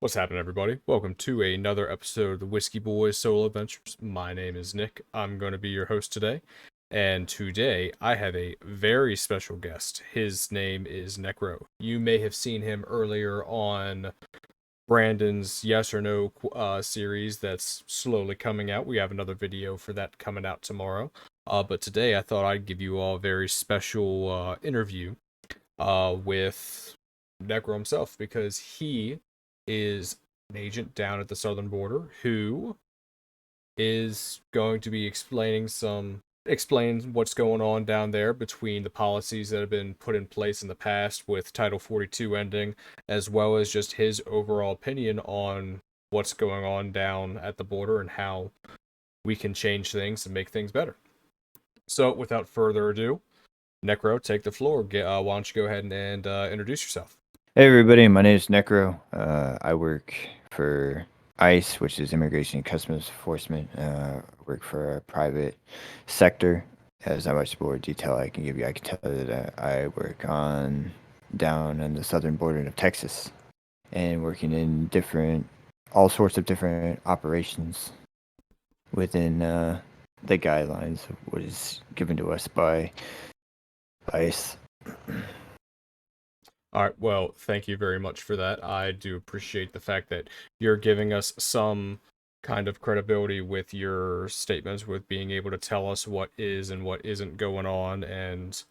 What's happening, everybody? Welcome to another episode of the Whiskey Boys Solo Adventures. My name is Nick. I'm going to be your host today. And today I have a very special guest. His name is Nekro. You may have seen him earlier on Brandon's Yes or No series that's slowly coming out. We have another video for that coming out tomorrow. But today I thought I'd give you all a very special interview with Nekro himself because he is an agent down at the southern border who is going to be explain what's going on down there between the policies that have been put in place in the past with Title 42 ending, as well as just his overall opinion on what's going on down at the border and how we can change things and make things better. So, without further ado, Necro, take the floor. Why don't you go ahead and introduce yourself? Hey everybody, my name is Nekro. I work for ICE, which is Immigration and Customs Enforcement. Work for a private sector. As how much more detail I can give you, I can tell you that I work down on the southern border of Texas, and working in all sorts of different operations within the guidelines of what is given to us by ICE. All right. Well, thank you very much for that. I do appreciate the fact that you're giving us some kind of credibility with your statements, with being able to tell us what is and what isn't going on, and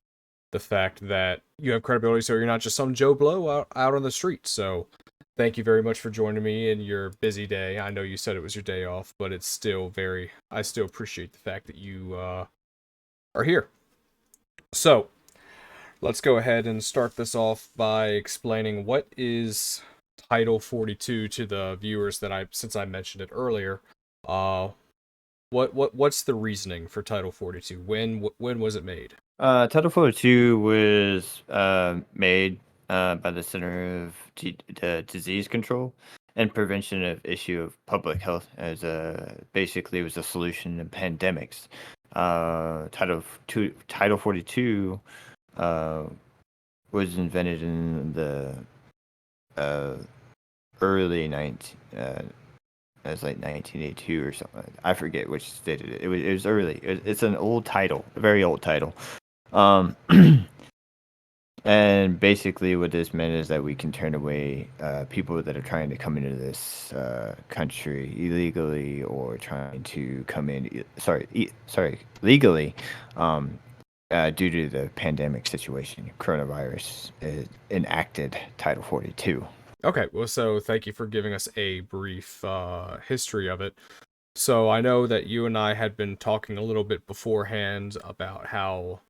the fact that you have credibility so you're not just some Joe Blow out on the street. So, thank you very much for joining me in your busy day. I know you said it was your day off, but I still appreciate the fact that you are here. So, let's go ahead and start this off by explaining what is Title 42 to the viewers since I mentioned it earlier. Uh what's the reasoning for Title 42? When was it made? Title 42 was made by the Center of Disease Control and Prevention of Issue of Public Health as basically it was a solution to pandemics. Title 42 was invented in the uh, early 19 as like 1982 or something. I forget which state it is. It was early. It's an old title, a very old title. Um, and basically, what this meant is that we can turn away people that are trying to come into this country illegally or trying to come in. Sorry, legally, due to the pandemic situation. Coronavirus enacted Title 42. Okay, well, so thank you for giving us a brief history of it. So I know that you and I had been talking a little bit beforehand about how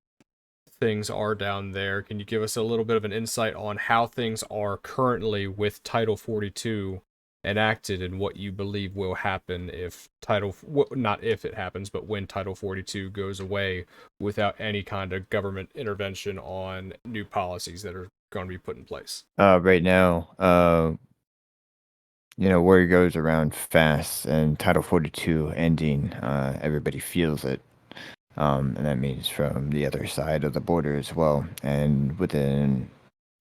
things are down there. Can you give us a little bit of an insight on how things are currently with Title 42 enacted and what you believe will happen if not if it happens, but when Title 42 goes away without any kind of government intervention on new policies that are going to be put in place? Right now, word goes around fast, and Title 42 ending, everybody feels it. And that means from the other side of the border as well. And with a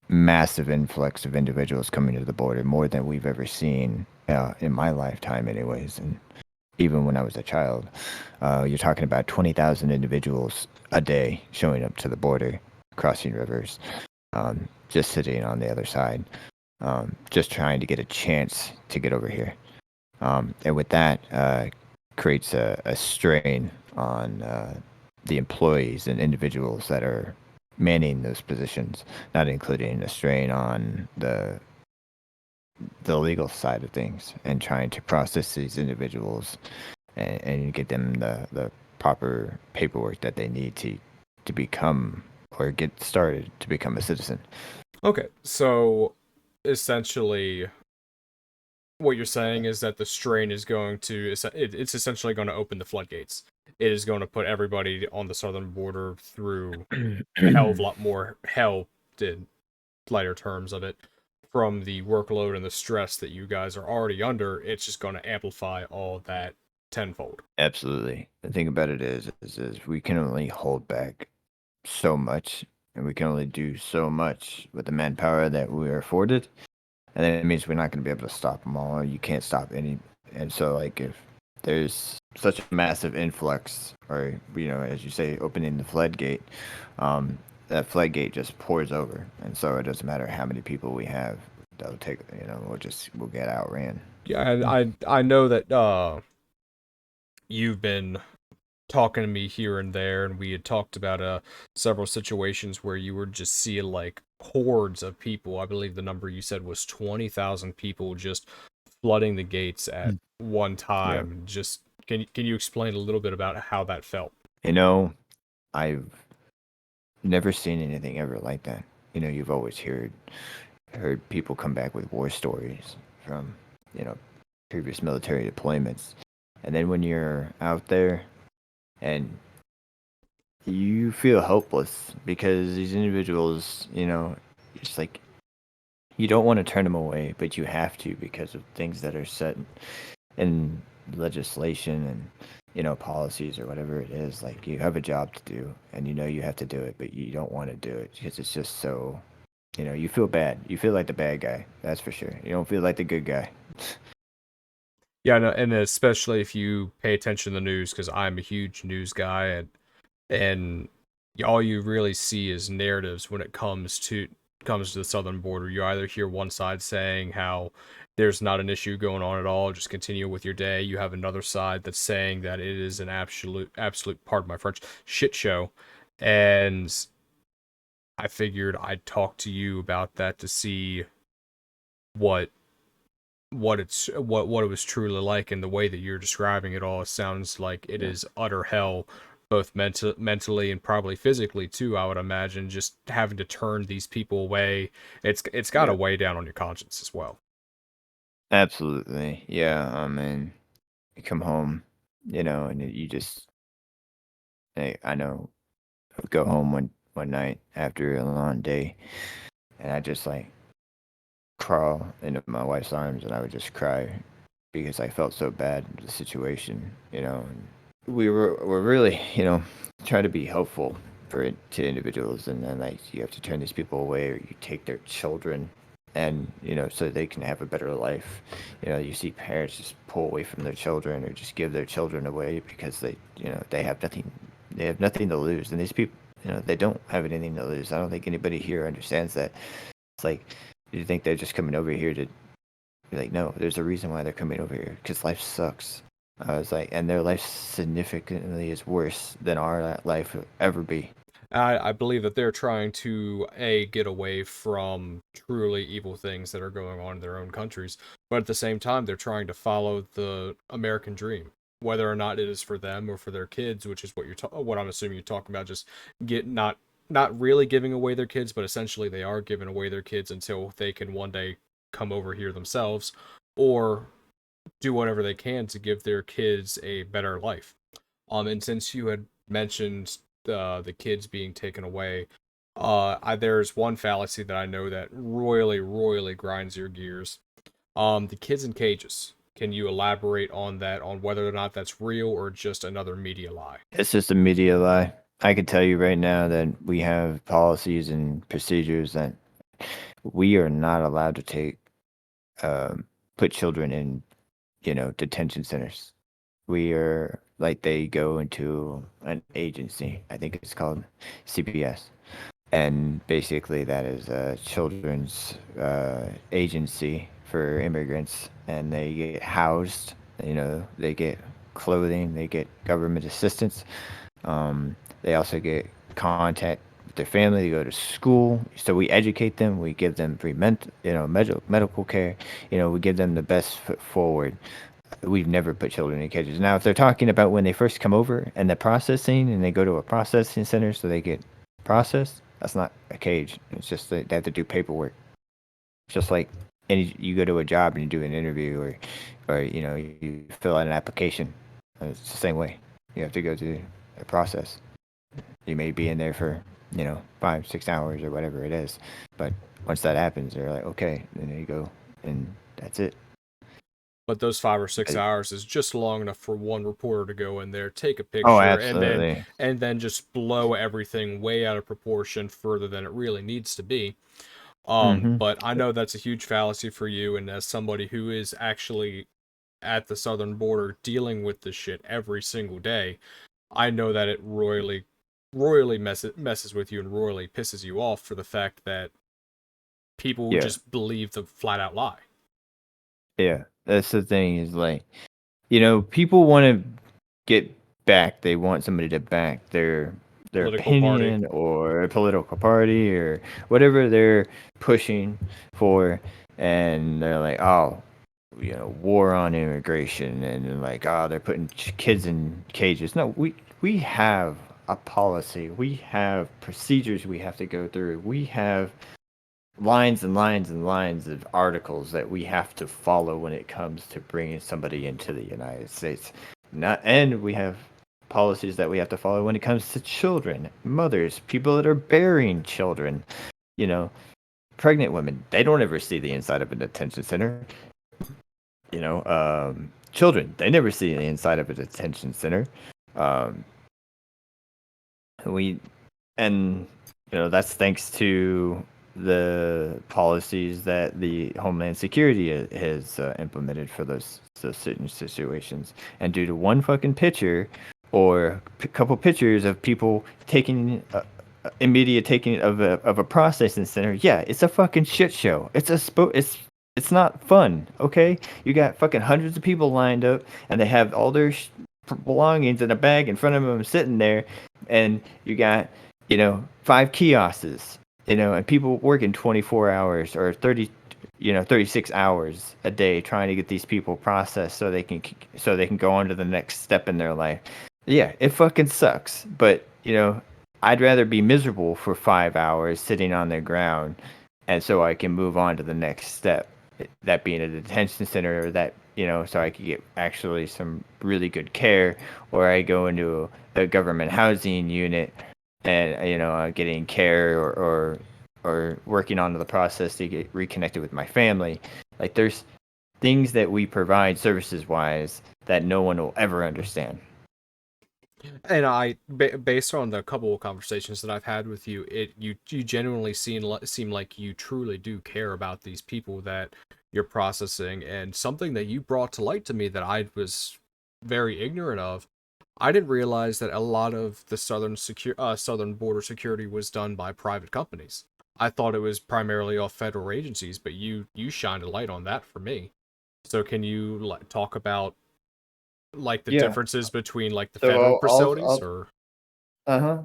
massive influx of individuals coming to the border, more than we've ever seen in my lifetime, anyways. And even when I was a child, you're talking about 20,000 individuals a day showing up to the border, crossing rivers, just sitting on the other side, just trying to get a chance to get over here. And with that, creates a strain on the employees and individuals that are manning those positions, not including a strain on the legal side of things and trying to process these individuals and get them the proper paperwork that they need to become or get started to become a citizen. Okay, so essentially what you're saying is that the strain is going to it's essentially going to open the floodgates. It is going to put everybody on the southern border through a hell of a lot more hell, in lighter terms of it, from the workload and the stress that you guys are already under. It's just going to amplify all that tenfold. Absolutely. The thing about it is we can only hold back so much, and we can only do so much with the manpower that we are afforded. and then it means we're not going to be able to stop them all. You can't stop any, and so like if there's such a massive influx, or as you say, opening the floodgate, that floodgate just pours over, and so it doesn't matter how many people we have. They'll take, we'll get outran. Yeah, and I know that you've been talking to me here and there, and we had talked about several situations where you were just seeing like hordes of people. I believe the number you said was 20,000 people just flooding the gates at one Yeah. time. Just can you explain a little bit about how that felt? You know, I've never seen anything ever like that. You've always heard people come back with war stories from, you know, previous military deployments. And then when you're out there and you feel helpless because these individuals, it's like you don't want to turn them away, but you have to because of things that are set in legislation and policies or whatever it is. Like you have a job to do and you have to do it, but you don't want to do it because it's just so you feel bad. You feel like the bad guy, that's for sure. You don't feel like the good guy. Yeah, no, and especially if you pay attention to the news, because I'm a huge news guy, and all you really see is narratives when it comes to the southern border. You either hear one side saying how there's not an issue going on at all, just continue with your day. You have another side that's saying that it is an absolute, pardon my French, shit show. And I figured I'd talk to you about that to see what what it was truly like. And the way that you're describing it all, it sounds like it Yeah. is utter hell, both mentally and probably physically too. I would imagine just having to turn these people away. It's got to Yeah. weigh down on your conscience as well. Absolutely. Yeah. And you come home, and you just, I know, go home one night after a long day, and I just like crawl into my wife's arms, and I would just cry because I felt so bad in the situation, And we're really, trying to be helpful to individuals, and then like you have to turn these people away, or you take their children, and so they can have a better life. You see parents just pull away from their children, or just give their children away because they have nothing, to lose, and these people, they don't have anything to lose. I don't think anybody here understands that. It's like, you think they're just coming over here to be like, no, there's a reason why they're coming over here, because life sucks. I was like, and their life significantly is worse than our life will ever be. I believe that they're trying to get away from truly evil things that are going on in their own countries, but at the same time they're trying to follow the American dream, whether or not it is for them or for their kids, which is what I'm assuming you're talking about. Just get not really giving away their kids, but essentially they are giving away their kids until they can one day come over here themselves, or do whatever they can to give their kids a better life. And since you had mentioned the kids being taken away, there's one fallacy that I know that royally grinds your gears. The kids in cages. Can you elaborate on that, on whether or not that's real or just another media lie? It's just a media lie. I can tell you right now that we have policies and procedures that we are not allowed to um, put children in, detention centers. We are like, they go into an agency. I think it's called CPS, and basically that is a children's agency for immigrants, and they get housed. They get clothing, they get government assistance. They also get contact with their family. They go to school, so we educate them. We give them free medical care. We give them the best foot forward. We've never put children in cages. Now, if they're talking about when they first come over and the processing, and they go to a processing center so they get processed, that's not a cage. It's just that they have to do paperwork. Just like you go to a job and you do an interview, or you fill out an application. It's the same way. You have to go through a process. You may be in there for 5-6 hours or whatever it is, but once that happens, they're like, okay, then you go, and that's it. But those 5 or 6 I- hours is just long enough for one reporter to go in there, take a oh, picture, absolutely. and then just blow everything way out of proportion further than it really needs to be. Mm-hmm. But I know that's a huge fallacy for you, and as somebody who is actually at the southern border dealing with this shit every single day, I know that it royally messes with you and royally pisses you off for the fact that people Yeah. just believe the flat out lie. Yeah. That's the thing is like, people want to get back. They want somebody to back their Political party. opinion or a political party or whatever they're pushing for, and they're like, oh, war on immigration, and they're like, oh, they're putting kids in cages. No, we have a policy. We have procedures we have to go through. We have lines and lines and lines of articles that we have to follow when it comes to bringing somebody into the United States. And we have policies that we have to follow when it comes to children, mothers, people that are bearing children, you know, pregnant women. They don't ever see the inside of a detention center. Children, they never see the inside of a detention center. Um, we and that's thanks to the policies that the Homeland Security has implemented for those certain situations. And due to one fucking picture or a couple pictures of people taking immediate taking of a processing center, yeah, it's a fucking shit show. It's not fun. Okay, you got fucking hundreds of people lined up, and they have all their belongings in a bag in front of them sitting there, and you got 5 kiosks, and people working 24 hours or 36 hours a day trying to get these people processed so they can go on to the next step in their life. Yeah, it fucking sucks, but I'd rather be miserable for 5 hours sitting on the ground, and so I can move on to the next step. That being a detention center, or that so I could get actually some really good care, or I go into a government housing unit and getting care, or working on the process to get reconnected with my family. Like, there's things that we provide services wise that no one will ever understand. And based on the couple of conversations that I've had with you, you genuinely seem like you truly do care about these people that you're processing. And something that you brought to light to me that I was very ignorant of, I didn't realize that a lot of the southern border security was done by private companies. I thought it was primarily all federal agencies, but you shined a light on that for me. So can you talk about like the Yeah. differences between like the So federal I'll facilities or uh-huh.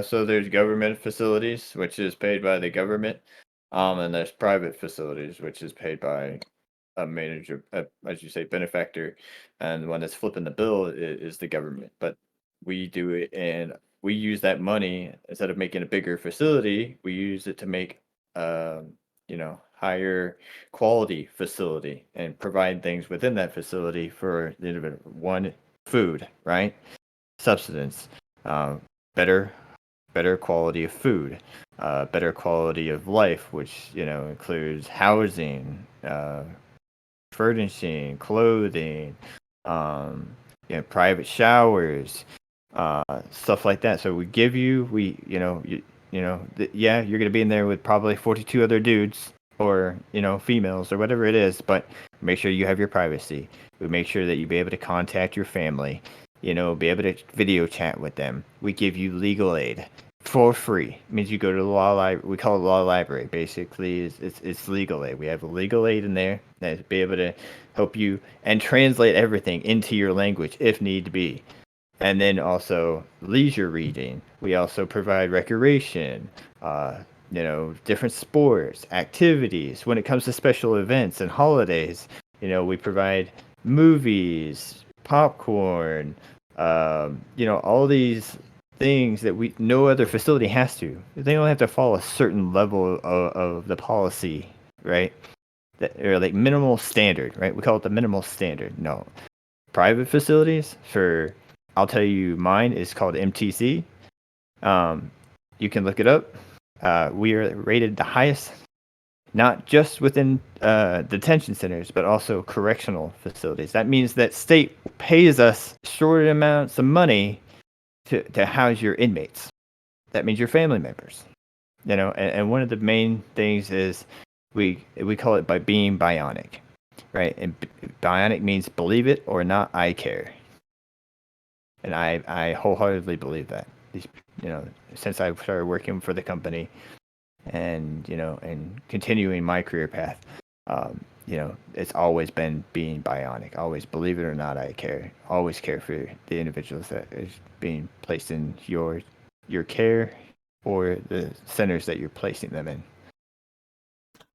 So there's government facilities, which is paid by the government, and there's private facilities, which is paid by a manager, as you say, benefactor, and the one that's flipping the bill is the government. But we do it, and we use that money instead of making a bigger facility, we use it to make, higher quality facility and provide things within that facility for the individual. One, food, right? Substance, uh, better better quality of food, better quality of life, which includes housing, furnishing, clothing, um, private showers, stuff like that. So we give you, we, yeah, you're gonna be in there with probably 42 other dudes or females or whatever it is, but make sure you have your privacy. We make sure that you be able to contact your family, be able to video chat with them. We give you legal aid for free. It means you go to the law library. We call it law library. Basically, it's legal aid. We have a legal aid in there that be able to help you and translate everything into your language if need be. And then also leisure reading. We also provide recreation, different sports, activities. When it comes to special events and holidays, we provide movies, popcorn, all these things that no other facility has to. They only have to follow a certain level of the policy, right? That, or like minimal standard, right? We call it the minimal standard. No, private facilities for, I'll tell you, mine is called MTC. Um, you can look it up. We are rated the highest, not just within detention centers, but also correctional facilities. That means that state pays us short amounts of money to house your inmates. That means your family members. And one of the main things is we call it by being bionic, right? And bionic means believe it or not, I care. And I wholeheartedly believe that. These, you know, since I started working for the company, and and continuing my career path, it's always been being bionic. Always believe it or not, I care. Always care for the individuals that is being placed in your care, or the centers that you're placing them in.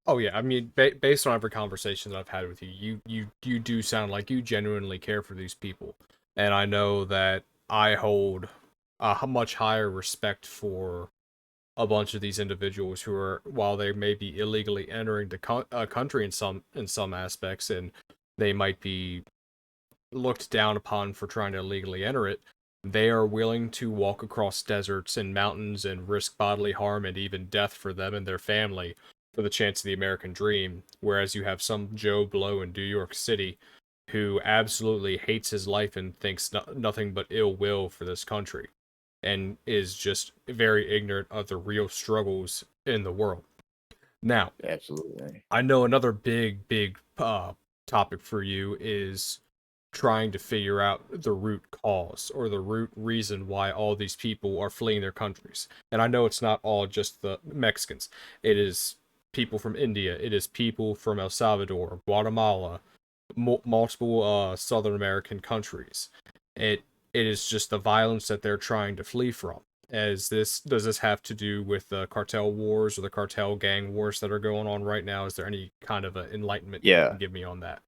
Oh yeah, I mean, based on every conversation that I've had with you, you do sound like you genuinely care for these people, and I know that I hold a much higher respect for a bunch of these individuals who are, while they may be illegally entering the country in some aspects, and they might be looked down upon for trying to illegally enter it, they are willing to walk across deserts and mountains and risk bodily harm and even death for them and their family for the chance of the American dream. Whereas you have some Joe Blow in New York City who absolutely hates his life and thinks nothing but ill will for this country and is just very ignorant of the real struggles in the world. Now, Absolutely. I know another big topic for you is trying to figure out the root cause or the root reason why all these people are fleeing their countries. And I know it's not all just the Mexicans. It is people from India. It is people from El Salvador, Guatemala, multiple Southern American countries. It it is just the violence that they're trying to flee from. As this does this have to do with the cartel wars or the cartel gang wars that are going on right now? Is there any kind of enlightenment you Yeah. can give me on that?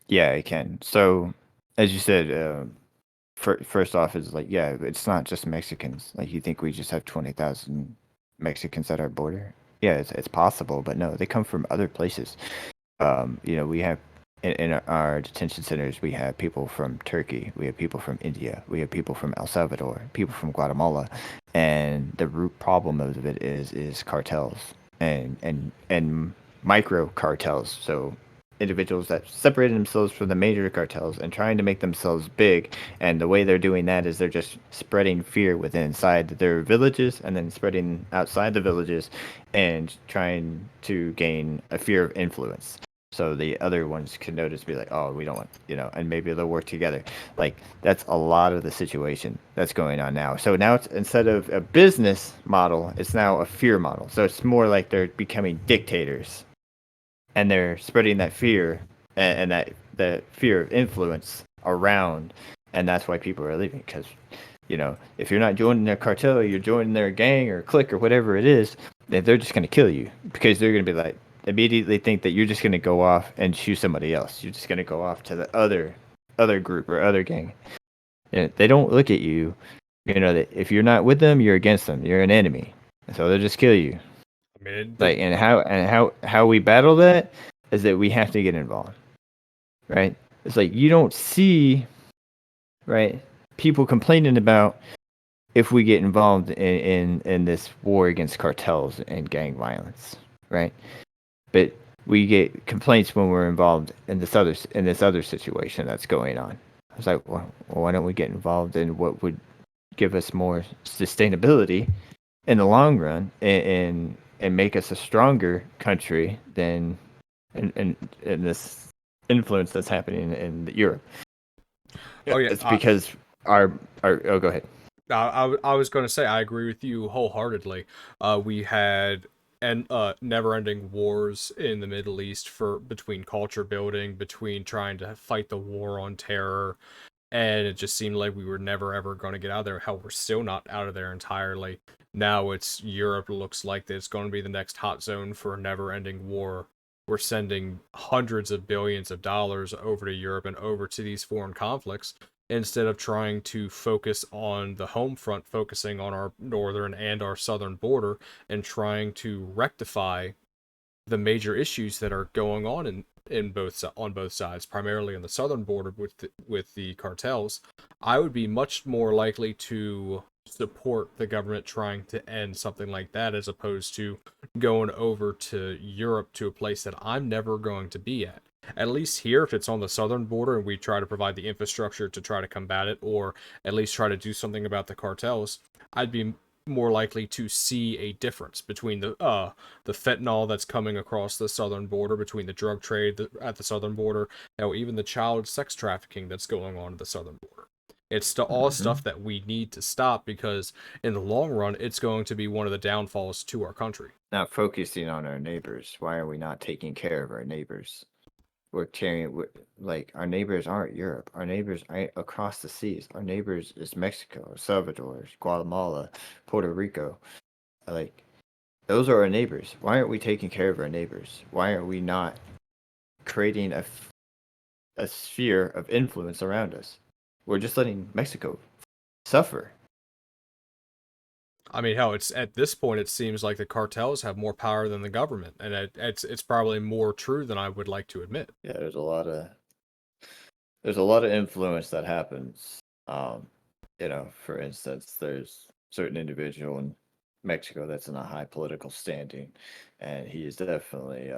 Yeah, I can. So, as you said, first off, is like, yeah, it's not just Mexicans. Like, you think we just have 20,000 Mexicans at our border? Yeah, it's possible, but no, they come from other places. We have in our detention centers, we have people from Turkey, we have people from India, we have people from El Salvador, people from Guatemala, and the root problem of it is cartels and micro cartels. So individuals that separated themselves from the major cartels and trying to make themselves big. And the way they're doing that is they're just spreading fear within inside their villages and then spreading outside the villages and trying to gain a fear of influence. So the other ones can notice, be like, oh, we don't want, and maybe they'll work together. Like, that's a lot of the situation that's going on now. So now it's, instead of a business model, it's now a fear model. So it's more like they're becoming dictators, and they're spreading that fear, and that fear of influence around, and that's why people are leaving. Because if you're not joining their cartel, you're joining their gang or clique or whatever it is, then they're just going to kill you, because they're going to be like, immediately think that you're just going to go off and shoot somebody else. You're just going to go off to the other group or other gang. And they don't look at you. That if you're not with them, you're against them. You're an enemy. So they'll just kill you. I mean, Like, and how we battle that is that we have to get involved, right? It's like, you don't see, right, people complaining about if we get involved in this war against cartels and gang violence, right? But we get complaints when we're involved in this other situation that's going on. I was like, well, why don't we get involved in what would give us more sustainability in the long run, and make us a stronger country than in this influence that's happening in Europe. Yeah, oh yeah, it's because our oh, go ahead. I was going to say I agree with you wholeheartedly. We had never-ending wars in the Middle East for between culture building, between trying to fight the war on terror, and it just seemed like we were never ever going to get out of there. Hell, we're still not out of there entirely. Now it's Europe looks like it's going to be the next hot zone for a never-ending war. We're sending hundreds of billions of dollars over to Europe and over to these foreign conflicts instead of trying to focus on the home front, focusing on our northern and our southern border and trying to rectify the major issues that are going on in both on both sides, primarily on the southern border with the cartels. I would be much more likely to support the government trying to end something like that as opposed to going over to Europe, to a place that I'm never going to be at. At least here, if it's on the southern border and we try to provide the infrastructure to try to combat it, or at least try to do something about the cartels, I'd be more likely to see a difference between the fentanyl that's coming across the southern border, between the drug trade at the southern border, even the child sex trafficking that's going on at the southern border. It's all Hmm. stuff that we need to stop, because in the long run, it's going to be one of the downfalls to our country. Not focusing on our neighbors. Why are we not taking care of our neighbors? We're carrying, like, our neighbors aren't Europe. Our neighbors aren't across the seas. Our neighbors is Mexico, Salvador, Guatemala, Puerto Rico. Like, those are our neighbors. Why aren't we taking care of our neighbors? Why are we not creating a sphere of influence around us? We're just letting Mexico suffer. I mean, hell, it's at this point it seems like the cartels have more power than the government, and it's probably more true than I would like to admit. Yeah, there's a lot of influence that happens. For instance, there's certain individual in Mexico that's in a high political standing, and he is definitely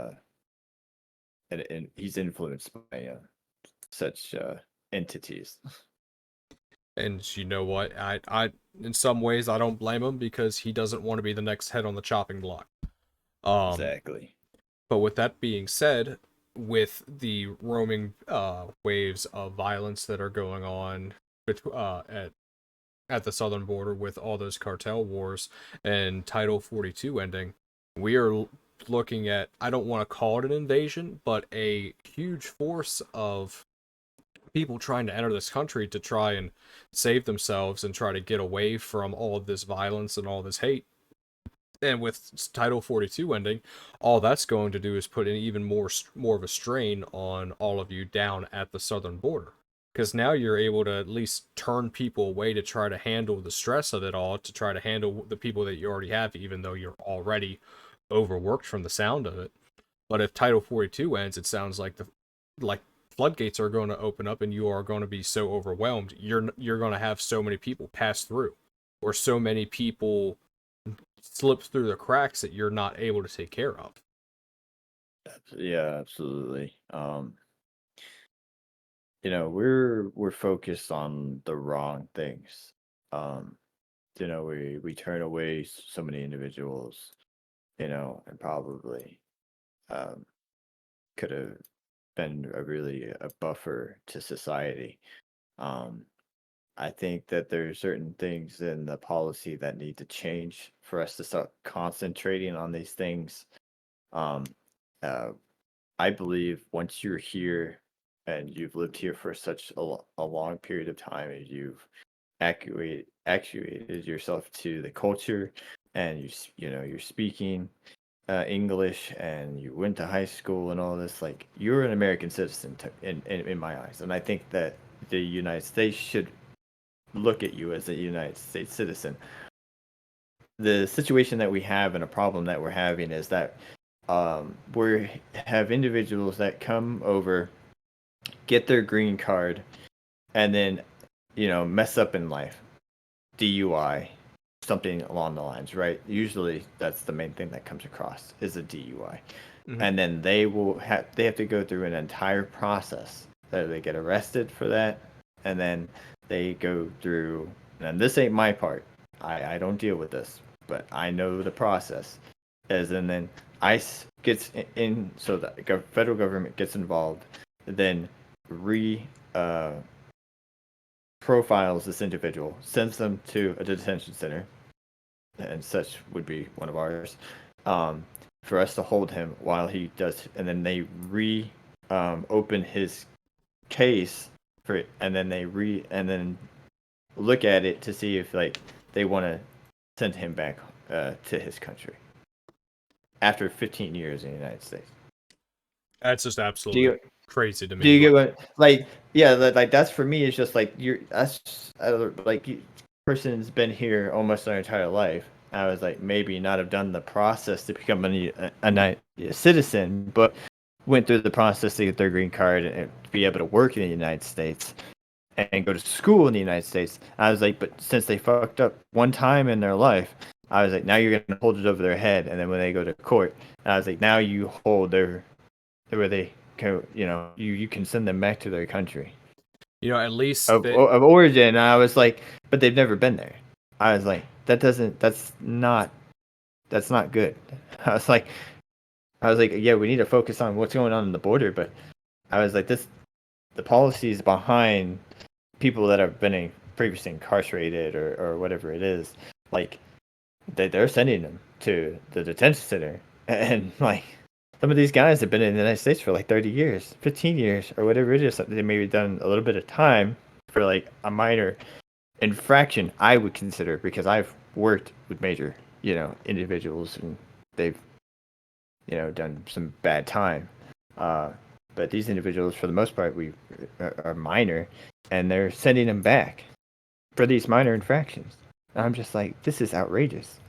and he's influenced by such entities. And you know what? In some ways I don't blame him, because he doesn't want to be the next head on the chopping block. Um, Exactly. but with that being said, with the roaming waves of violence that are going on at the southern border, with all those cartel wars and Title 42 ending, we are looking at, I don't want to call it an invasion, but a huge force of people trying to enter this country to try and save themselves and try to get away from all of this violence and all this hate. And with Title 42 ending, all that's going to do is put in even more of a strain on all of you down at the southern border. Because now you're able to at least turn people away to try to handle the stress of it all, to try to handle the people that you already have, even though you're already overworked from the sound of it. But if Title 42 ends, it sounds like the like floodgates are going to open up, and you are going to be so overwhelmed. You're going to have so many people pass through, or so many people slip through the cracks, that you're not able to take care of. Yeah, absolutely. We're focused on the wrong things. Um, we turn away so many individuals, and probably um could have been a buffer to society. Um, I think that there's certain things in the policy that need to change for us to start concentrating on these things. Um, uh, I believe once you're here and you've lived here for such a long period of time, and you've actuated yourself to the culture, and you're speaking English, and you went to high school and all this, like, you're an American citizen in my eyes, and I think that the United States should look at you as a United States citizen. The situation that we have and a problem that we're having is that we have individuals that come over, get their green card, and then mess up in life, DUI, something along the lines, right? Usually that's the main thing that comes across is a DUI. Mm-hmm. And then they have to go through an entire process. They get arrested for that, and then they go through, and this ain't my part. I don't deal with this, but I know the process. And then ICE gets in, so the federal government gets involved, then re uh, profiles this individual, sends them to a detention center, and such would be one of ours, um, for us to hold him while he does, and then they open his case for it, and then and then look at it to see if, like, they want to send him back to his country after 15 years in the United States. That's just Do absolutely you crazy to do me. you get But what, like, yeah, like that's for me. It's just like that's like person's been here almost their entire life. I was like, maybe not have done the process to become a citizen, but went through the process to get their green card and be able to work in the United States and go to school in the United States. I was like, but since they fucked up one time in their life, I was like, now you're gonna hold it over their head, and then when they go to court, I was like, now you hold where they go, you can send them back to their country at least of that of origin. And I was like, but they've never been there. I was like, that's not good. I was like, yeah, we need to focus on what's going on in the border, but I was like, the policies behind people that have been previously incarcerated or whatever it is, like they're sending them to the detention center, and like some of these guys have been in the United States for like 30 years, 15 years, or whatever it is. They maybe done a little bit of time for like a minor infraction, I would consider, because I've worked with major, individuals, and they've, done some bad time. Uh, but these individuals, for the most part, we are minor, and they're sending them back for these minor infractions. And I'm just like, this is outrageous.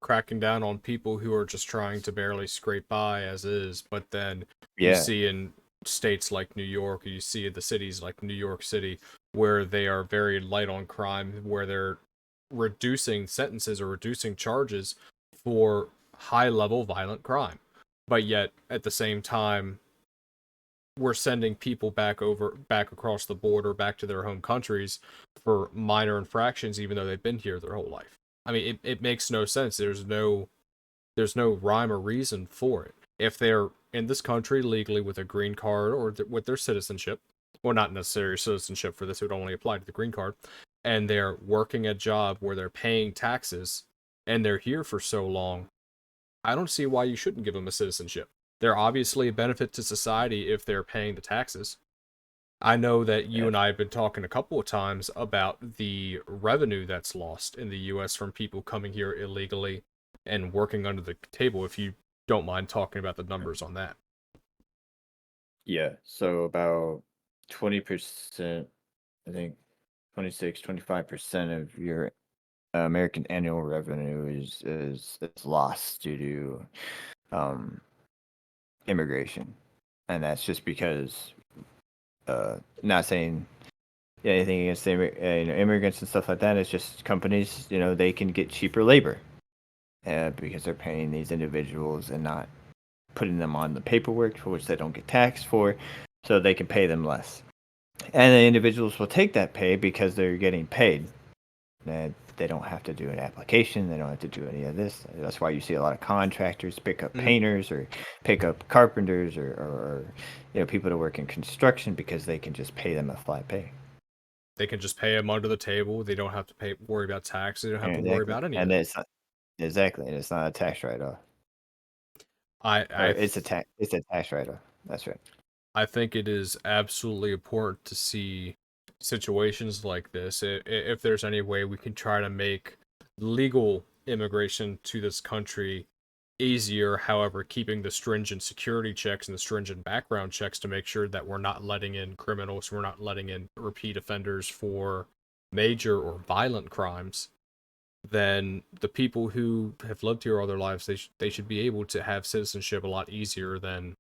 Cracking down on people who are just trying to barely scrape by as is, but then you Yeah. see in states like New York, or you see in the cities like New York City, where they are very light on crime, where they're reducing sentences or reducing charges for high level violent crime. But yet at the same time, we're sending people back across the border, back to their home countries for minor infractions, even though they've been here their whole life. I mean, it makes no sense. There's no rhyme or reason for it. If they're in this country legally with a green card or with their citizenship, well, not necessarily citizenship for this, it would only apply to the green card, and they're working a job where they're paying taxes and they're here for so long, I don't see why you shouldn't give them a citizenship. They're obviously a benefit to society if they're paying the taxes. I know that you and I have been talking a couple of times about the revenue that's lost in the US from people coming here illegally and working under the table, if you don't mind talking about the numbers on that. Yeah. So about 20%, I think 26, 25% of your American annual revenue is lost due to um, immigration, and that's just because not saying anything against the immigrants and stuff like that. It's just companies, they can get cheaper labor because they're paying these individuals and not putting them on the paperwork for which they don't get taxed for, so they can pay them less. And the individuals will take that pay because they're getting paid. And they don't have to do an application. They don't have to do any of this. That's why you see a lot of contractors pick up painters or pick up carpenters or people to work in construction because they can just pay them a flat pay. They can just pay them under the table. They don't have to worry about taxes. They don't have to worry Exactly. about any of And it. it's not, exactly, and it's not a tax write-off. I Or I it's a tax write-off. That's right. I think it is absolutely important to see situations like this. If there's any way we can try to make legal immigration to this country easier, however, keeping the stringent security checks and the stringent background checks to make sure that we're not letting in criminals, we're not letting in repeat offenders for major or violent crimes, then the people who have lived here all their lives, they should be able to have citizenship a lot easier than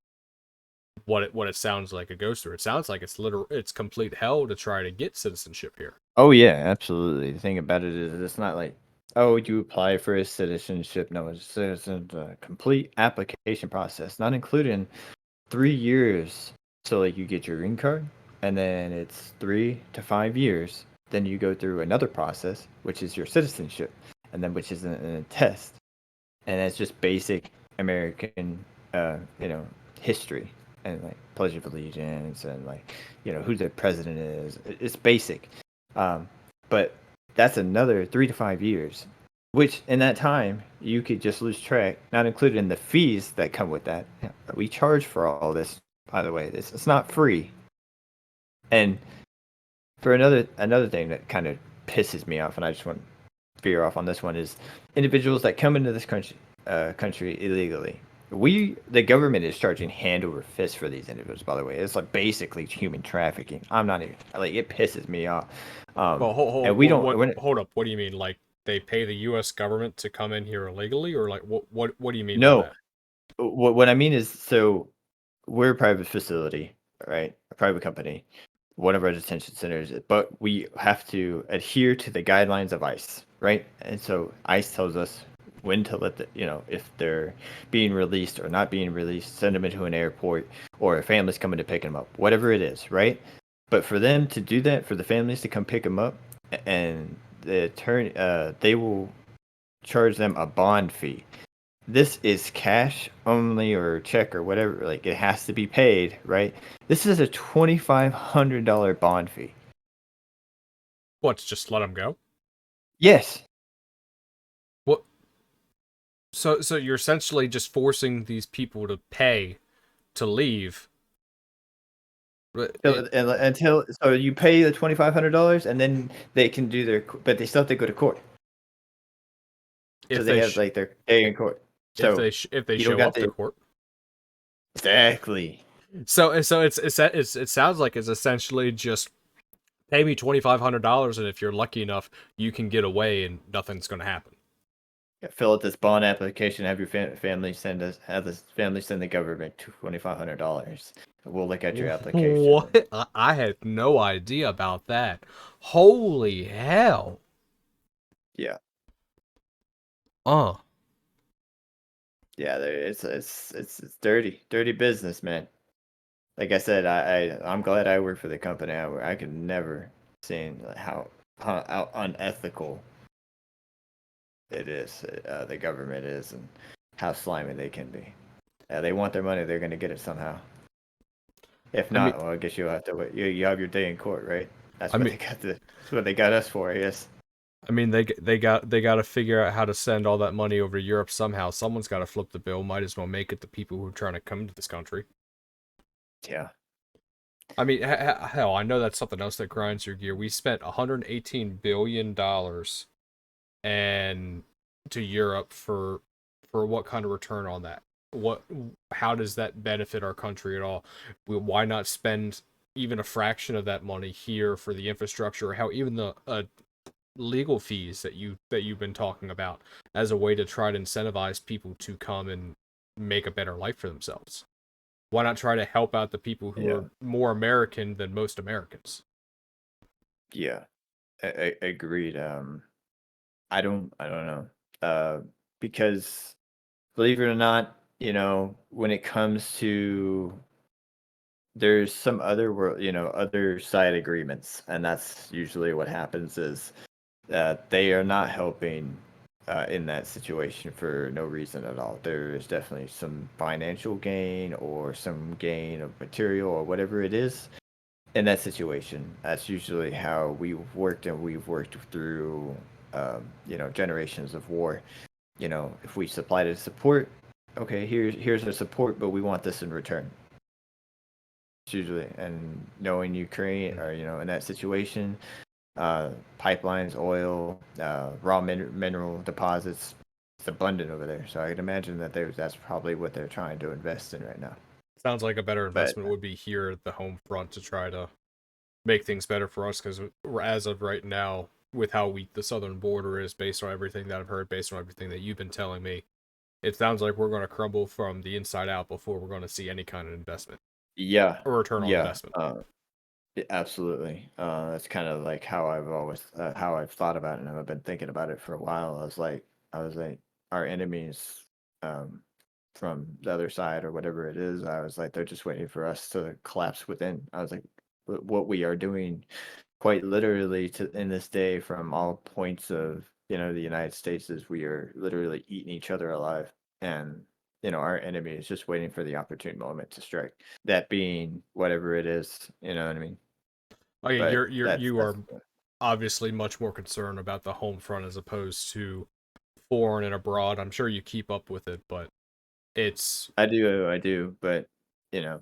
what it sounds like it goes through. It sounds like it's complete hell to try to get citizenship here. Oh yeah, absolutely. The thing about it is, it's not like, oh, you apply for a citizenship. No, it's a complete application process, not including 3 years. So like you get your green card, and then it's 3 to 5 years. Then you go through another process, which is your citizenship, and then which is a test, and it's just basic American, history and like Pledge of Allegiance and like who the president is. It's basic, um, but that's another 3 to 5 years, which in that time you could just lose track. Not included in the fees that come with that. We charge for all this, by the way. It's not free. And for another thing that kind of pisses me off, and I just want to veer off on this one, is individuals that come into this country illegally. The government is charging hand over fist for these individuals. By the way, it's like basically human trafficking. I'm not even like, it pisses me off. Well, And we don't. hold up. What do you mean? Like they pay the U.S. government to come in here illegally, or like what do you mean by No, that? what I mean is, so we're a private facility, right? A private company, one of our detention centers, but we have to adhere to the guidelines of ICE, right? And so ICE tells us when to let if they're being released or not being released, send them into an airport, or a family's coming to pick them up, whatever it is, right? But for them to do that, for the families to come pick them up, and the attorney, they will charge them a bond fee. This is cash only or check or whatever. Like it has to be paid, right? This is a $2,500 bond fee. What, just let them go? Yes. What? So you're essentially just forcing these people to pay to leave. Until so you pay the $2,500 and then they can do their, but they still have to go to court. So if they they have like their day in court. So if they you don't show got up to the court. exactly. So it sounds like it's essentially just pay me $2,500, and if you're lucky enough, you can get away and nothing's going to happen. Fill out this bond application. Have your family send us. Have the family send the government $2,500. We'll look at your application. What? I had no idea about that. Holy hell! Yeah, Uh, yeah. It's dirty business, man. Like I said, I'm glad I work for the company. I could never see how unethical it is. The government is, and how slimy they can be. They want their money. They're gonna get it somehow. If I mean, not, well, I guess you'll have to wait. You have your day in court, right? That's I what mean, they got. That's what they got us for. I guess. they got to figure out how to send all that money over to Europe somehow. Someone's got to flip the bill. Might as well make it the people who are trying to come to this country. Yeah. I mean, hell, I know that's something else that grinds your gear. We spent $118 billion and to Europe for what kind of return on that? What how does that benefit our country at all? Why not spend even a fraction of that money here for the infrastructure, or how even the legal fees that you've been talking about as a way to try to incentivize people to come and make a better life for themselves? Why not try to help out the people who Yeah. are more American than most Americans? Yeah. Agreed. I don't know. Because believe it or not, when it comes to there's some other world, other side agreements, and that's usually what happens is that they are not helping in that situation for no reason at all. There is definitely some financial gain or some gain of material or whatever it is in that situation. That's usually how we've worked through, generations of war. If we supply the support, okay, here's the support, but we want this in return. It's usually, and knowing Ukraine or in that situation, pipelines, oil, raw mineral deposits. It's abundant over there, so I can imagine that that's probably what they're trying to invest in right now. Sounds like a better But investment would be here at the home front to try to make things better for us, because as of right now, with how weak the southern border is, based on everything that I've heard, based on everything that you've been telling me, it sounds like we're going to crumble from the inside out before we're going to see any kind of investment yeah, or return on yeah, investment. absolutely. That's kind of like how I've thought about it, and I've been thinking about it for a while. I was like, our enemies, um, from the other side or whatever it is. I was like, they're just waiting for us to collapse within. I was like, what we are doing quite literally to in this day from all points of the United States is we are literally eating each other alive, and our enemy is just waiting for the opportune moment to strike, that being whatever it is, you know what I mean. Oh yeah, But you are obviously much more concerned about the home front as opposed to foreign and abroad. I'm sure you keep up with it, but it's I do, but you know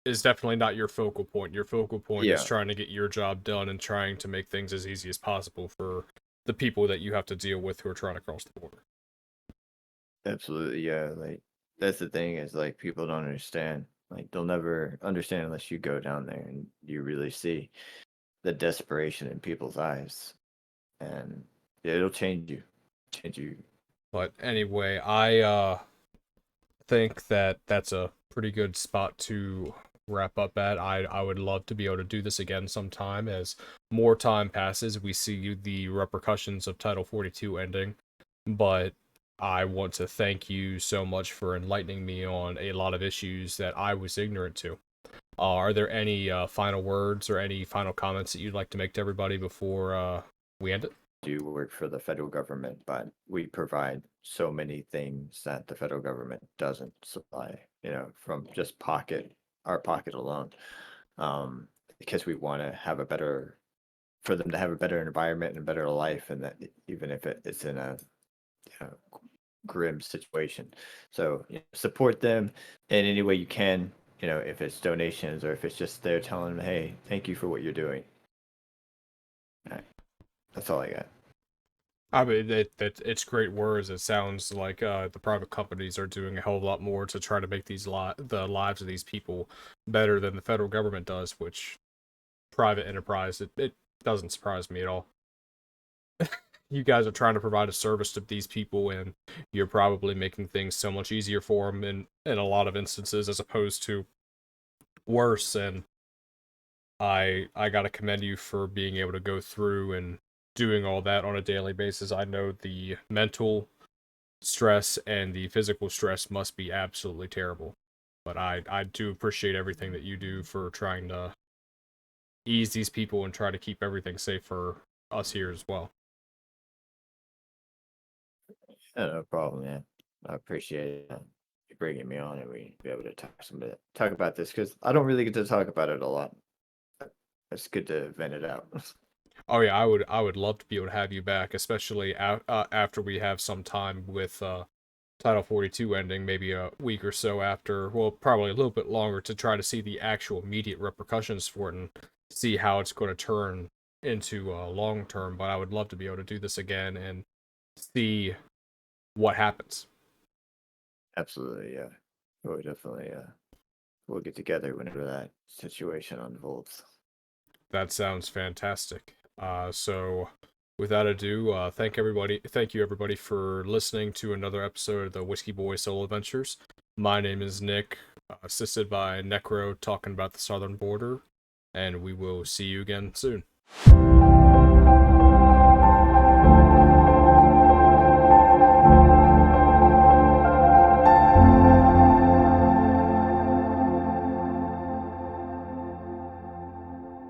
is definitely not your focal point. Your focal point is yeah, trying to get your job done and trying to make things as easy as possible for the people that you have to deal with who are trying to cross the border. absolutely, yeah, like that's the thing is like people don't understand, like they'll never understand unless you go down there and you really see the desperation in people's eyes, and it'll change you. But anyway, I think that that's a pretty good spot to wrap up at. I would love to be able to do this again sometime as more time passes. We see the repercussions of Title 42 ending, but I want to thank you so much for enlightening me on a lot of issues that I was ignorant to. Are there any final words or any final comments that you'd like to make to everybody before We end it. Do work for the federal government, but we provide so many things that the federal government doesn't supply, from just our pocket alone. Because we want to have for them to have a better environment and a better life, and that even if it's in a you know, grim situation. So support them in any way you can, if it's donations or if it's just there telling them, hey, thank you for what you're doing. All right. That's all I got. I mean, it's great words. It sounds like the private companies are doing a hell of a lot more to try to make the lives of these people better than the federal government does, which private enterprise, it doesn't surprise me at all. You guys are trying to provide a service to these people, and you're probably making things so much easier for them in a lot of instances, as opposed to worse. And I gotta commend you for being able to go through and doing all that on a daily basis. I know the mental stress and the physical stress must be absolutely terrible, but I do appreciate everything that you do for trying to ease these people and try to keep everything safe for us here as well. Yeah, no problem, man. I appreciate you bringing me on and we be able to talk about this because I don't really get to talk about it a lot. It's good to vent it out. Oh yeah, I would love to be able to have you back, especially after we have some time with Title 42 ending, maybe a week or so after, well, probably a little bit longer to try to see the actual immediate repercussions for it and see how it's going to turn into long term. But I would love to be able to do this again and see what happens. Absolutely, yeah. We'll definitely we'll get together whenever that situation unfolds. That sounds fantastic. So without ado, thank you everybody for listening to another episode of the Whiskey Boy Solo Adventures. My name is Nick, assisted by Nekro, talking about the southern border, and we will see you again soon.